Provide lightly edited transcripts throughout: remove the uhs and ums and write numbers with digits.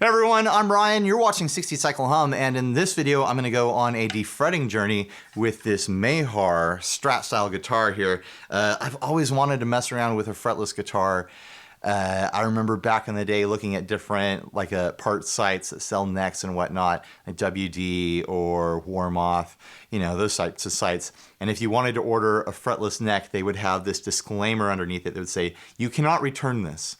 Hey everyone, I'm Ryan. You're watching 60 Cycle Hum, and in this video I'm going to go on a defretting journey with this Mahar Strat style guitar here. I've always wanted to mess around with a fretless guitar. I remember back in the day looking at different part sites that sell necks and whatnot, like WD or Warmoth, you know, those types of sites. And if you wanted to order a fretless neck, they would have this disclaimer underneath it that would say, you cannot return this.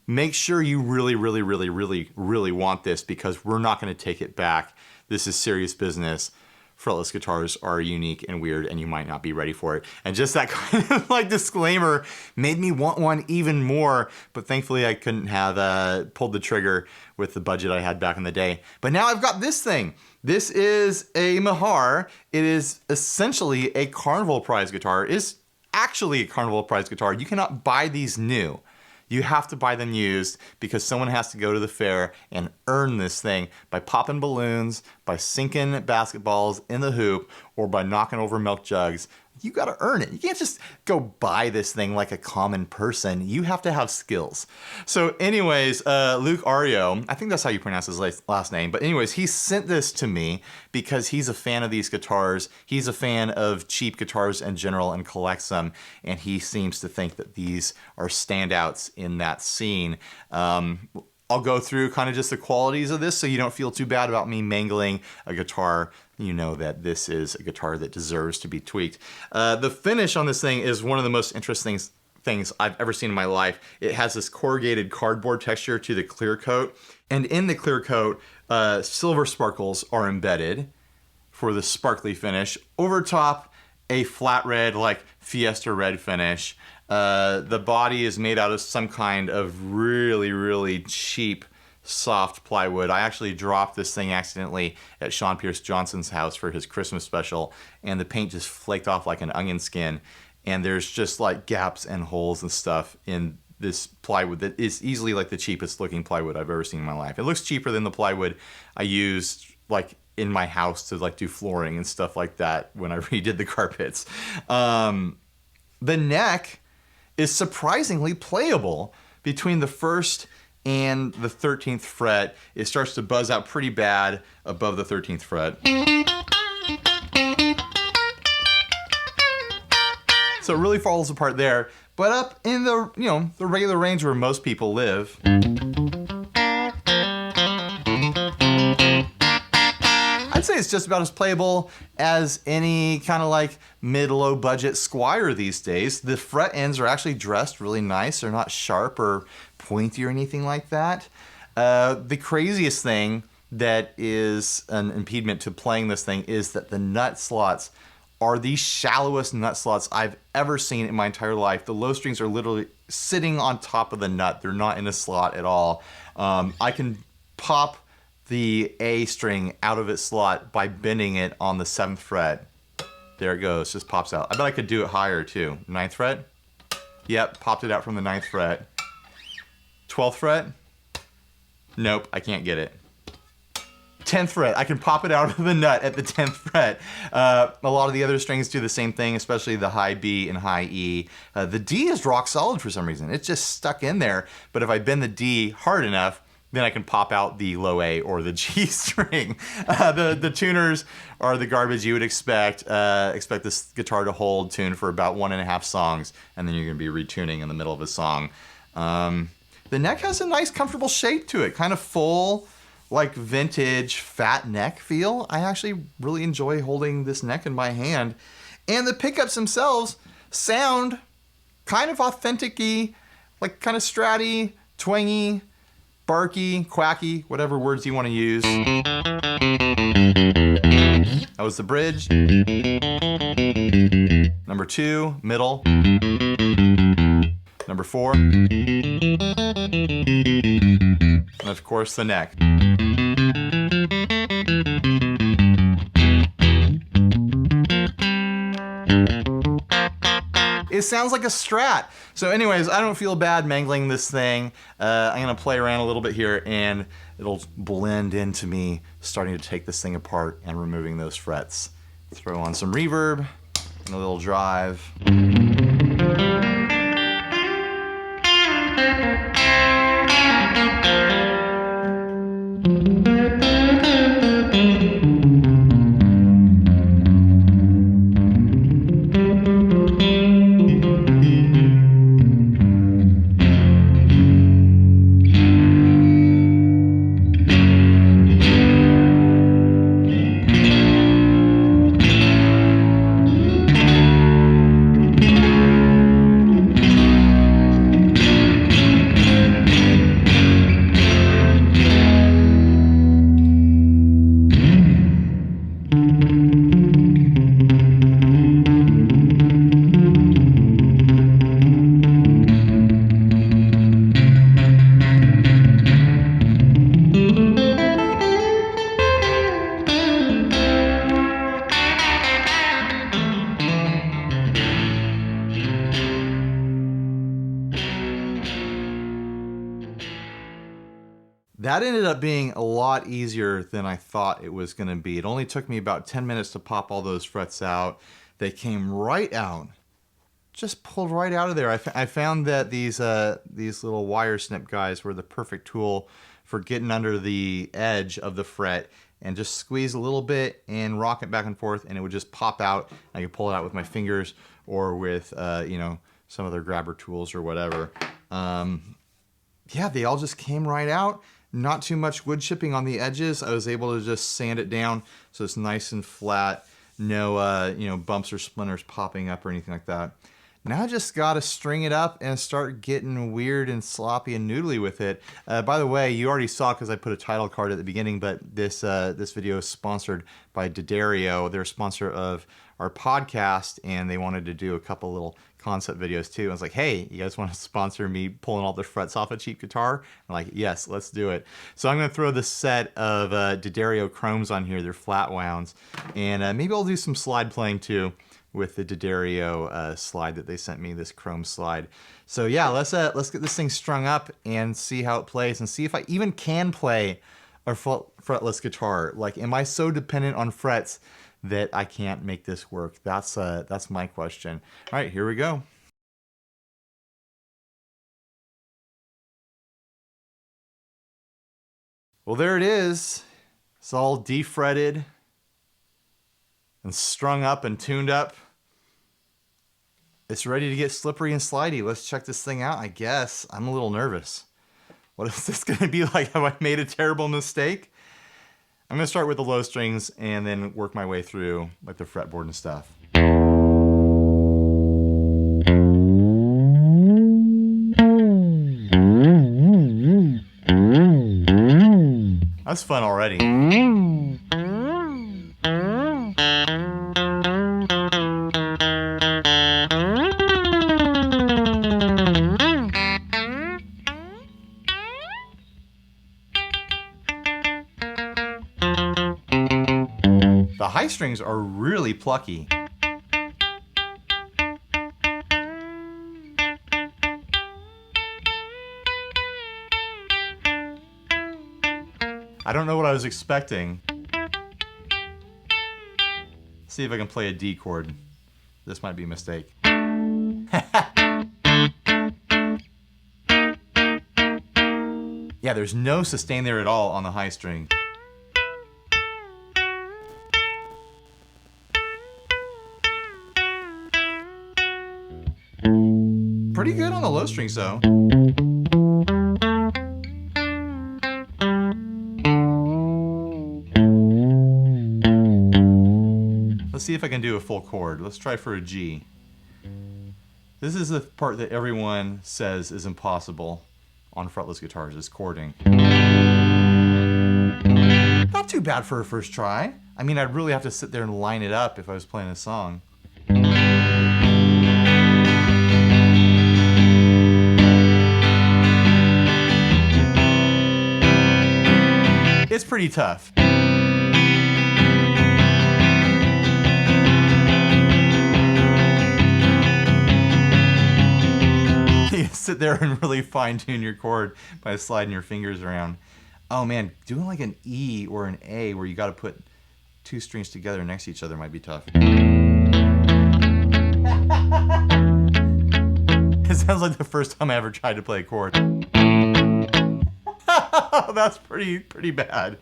Make sure you really want this because we're not going to take it back. This is serious business. Fretless guitars are unique and weird and you might not be ready for it. And just that kind of disclaimer made me want one even more, but thankfully I couldn't have pulled the trigger with the budget I had back in the day. But now I've got this thing. This is a Mahar. It is essentially a Carnival prize guitar. It is actually a Carnival prize guitar. You cannot buy these new. You have to buy them used because someone has to go to the fair and earn this thing by popping balloons, by sinking basketballs in the hoop, or by knocking over milk jugs. You got to earn it. You can't just go buy this thing like a common person. You have to have skills. So anyways, Luke Ario, I think that's how you pronounce his last name. But anyways, he sent this to me because he's a fan of these guitars. He's a fan of cheap guitars in general and collects them. And he seems to think that these are standouts in that scene. I'll go through kind of just the qualities of this so you don't feel too bad about me mangling a guitar. You know that this is a guitar that deserves to be tweaked. The finish on this thing is one of the most interesting things I've ever seen in my life. It has this corrugated cardboard texture to the clear coat. And in the clear coat, silver sparkles are embedded for the sparkly finish. Over top, a flat red, like Fiesta red finish. The body is made out of some kind of really cheap soft plywood. I actually dropped this thing accidentally at Sean Pierce Johnson's house for his Christmas special, and the paint just flaked off like an onion skin, and there's just like gaps and holes and stuff in this plywood that is easily like the cheapest looking plywood I've ever seen in my life. It looks cheaper than the plywood I used like in my house to like do flooring and stuff like that when I redid the carpets. The neck is surprisingly playable. Between the 1st and the 13th fret, it starts to buzz out pretty bad above the 13th fret. So it really falls apart there, but up in the, the regular range where most people live, I'd say it's just about as playable as any kind of like mid-low budget Squire these days. The fret ends are actually dressed really nice. They're not sharp or pointy or anything like that. The craziest thing that is an impediment to playing this thing is that the nut slots are the shallowest nut slots I've ever seen in my entire life. The low strings are literally sitting on top of the nut. They're not in a slot at all. I can pop the A string out of its slot by bending it on the 7th fret. There it goes, just pops out. I bet I could do it higher too. 9th fret? Yep, popped it out from the 9th fret. 12th fret? Nope, I can't get it. 10th fret, I can pop it out of the nut at the 10th fret. A lot of the other strings do the same thing, especially the high B and high E. The D is rock solid for some reason. It's just stuck in there, but if I bend the D hard enough, then I can pop out the low A or the G string. The tuners are the garbage you would expect. Expect this guitar to hold tune for about 1.5 songs, and then you're gonna be retuning in the middle of a song. The neck has a nice comfortable shape to it, kind of full, like vintage fat neck feel. I actually really enjoy holding this neck in my hand. And the pickups themselves sound kind of authentic-y, like kind of stratty, twangy, barky, quacky, whatever words you want to use. That was the bridge. Number 2, middle. Number 4. And of course the neck. It sounds like a Strat. So anyways, I don't feel bad mangling this thing. I'm gonna play around a little bit here and it'll blend into me starting to take this thing apart and removing those frets. Throw on some reverb and a little drive. That ended up being a lot easier than I thought it was going to be. It only took me about 10 minutes to pop all those frets out. They came right out. Just pulled right out of there. I found that these little wire snip guys were the perfect tool for getting under the edge of the fret and just squeeze a little bit and rock it back and forth, and it would just pop out. I could pull it out with my fingers or with you know, some other grabber tools or whatever. Yeah, they all just came right out. Not too much wood chipping on the edges. I was able to just sand it down so it's nice and flat. No, you know, bumps or splinters popping up or anything like that. Now I just got to string it up and start getting weird and sloppy and noodly with it. By the way, you already saw because I put a title card at the beginning, but this video is sponsored by D'Addario. They're a sponsor of our podcast, and they wanted to do a couple little concept videos too. I was like, hey, you guys want to sponsor me pulling all the frets off a cheap guitar? I'm like, yes, let's do it. So I'm going to throw this set of D'Addario chromes on here. They're flat wounds, and maybe I'll do some slide playing too with the D'Addario slide that they sent me, this chrome slide. So yeah, let's get this thing strung up and see how it plays, and see if I even can play a fretless guitar. Like, am I so dependent on frets that I can't make this work? That's my question. All right, here we go. Well, there it is. It's all defretted and strung up and tuned up. It's ready to get slippery and slidey. Let's check this thing out, I guess. I'm a little nervous. What is this gonna be like? Have I made a terrible mistake? I'm gonna start with the low strings and then work my way through like the fretboard and stuff. That's fun already. The high strings are really plucky. I don't know what I was expecting. See if I can play a D chord. This might be a mistake. Yeah, there's no sustain there at all on the high string. Pretty good on the low strings though. Let's see if I can do a full chord. Let's try for a G. This is the part that everyone says is impossible on fretless guitars, is chording. Not too bad for a first try. I mean, I'd really have to sit there and line it up if I was playing a song. It's pretty tough. You sit there and really fine-tune your chord by sliding your fingers around. Oh man, doing like an E or an A where you got to put two strings together next to each other might be tough. It sounds like the first time I ever tried to play a chord. That's pretty bad.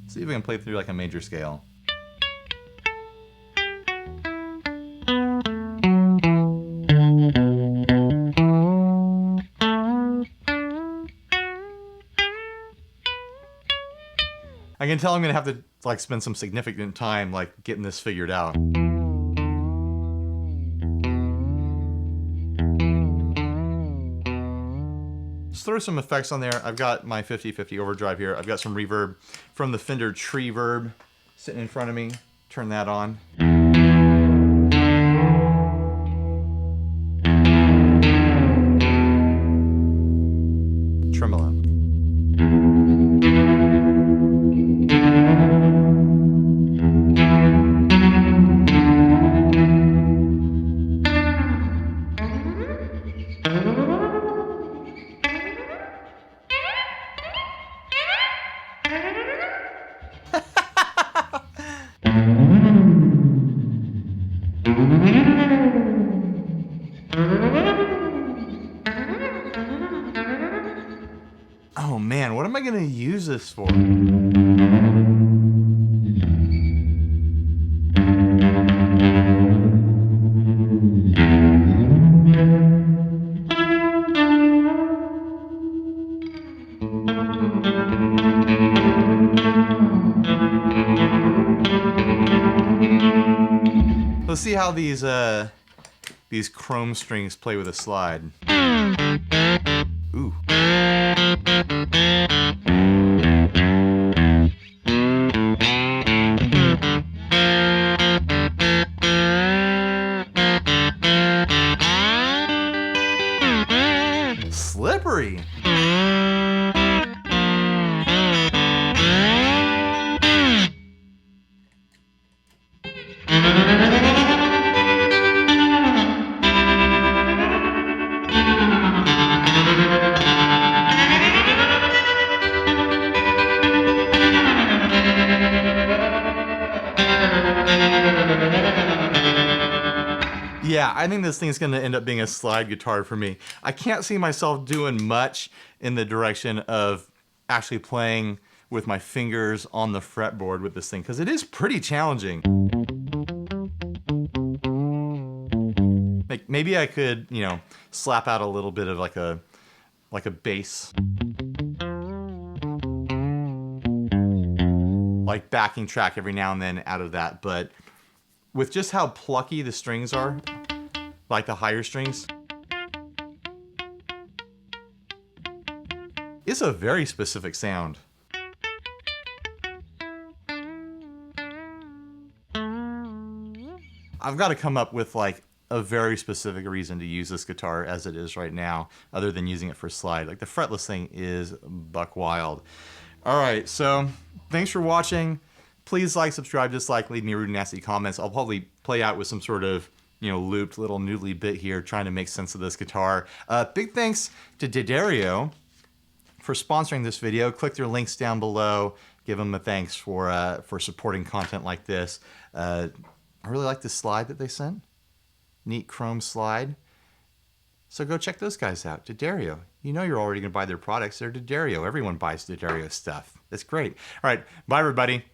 See if we can play through like a major scale. I can tell I'm gonna have to like spend some significant time like getting this figured out. Let's throw some effects on there. I've got my 50/50 overdrive here. I've got some reverb from the Fender Tree Verb sitting in front of me. Turn that on. Tremolo. Oh man, what am I gonna use this for? Let's see how these chrome strings play with a slide. Ooh. Slippery. Yeah, I think this thing's gonna end up being a slide guitar for me. I can't see myself doing much in the direction of actually playing with my fingers on the fretboard with this thing, because it is pretty challenging. Like maybe I could, you know, slap out a little bit of like a bass. Like backing track every now and then out of that, but with just how plucky the strings are, like the higher strings, it's a very specific sound. I've got to come up with like a very specific reason to use this guitar as it is right now, other than using it for slide. Like the fretless thing is buck wild. All right, so thanks for watching. Please like, subscribe, dislike, leave me rude and nasty comments. I'll probably play out with some sort of, you know, looped little noodly bit here trying to make sense of this guitar. Big thanks to D'Addario for sponsoring this video. Click their links down below. Give them a thanks for supporting content like this. I really like the slide that they sent. Neat chrome slide. So go check those guys out. D'Addario. You know you're already going to buy their products. They're D'Addario. Everyone buys D'Addario stuff. That's great. All right. Bye, everybody.